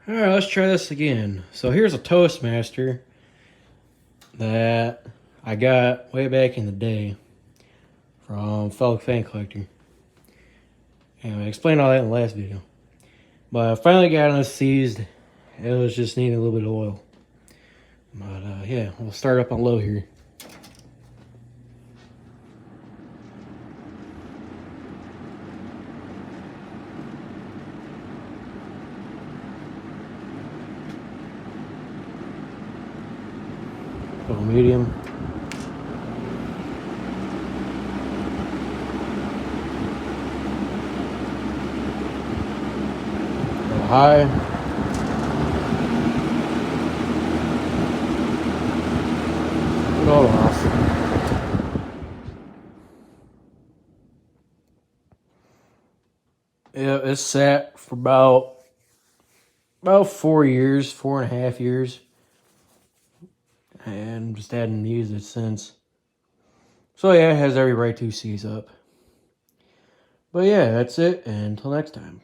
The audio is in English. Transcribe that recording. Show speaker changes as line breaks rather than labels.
Alright, let's try this again. So here's a Toastmaster that I got way back in the day from fellow fan collector. And I explained all that in the last video. But I finally got it seized. It was just needing a little bit of oil. But yeah, we'll start up on low here. Go medium. Go high. Go off. Yeah, it's sat for about 4 years, 4.5 years. And just hadn't used it since. So yeah, it has every right to seize up. But yeah, that's it, and until next time.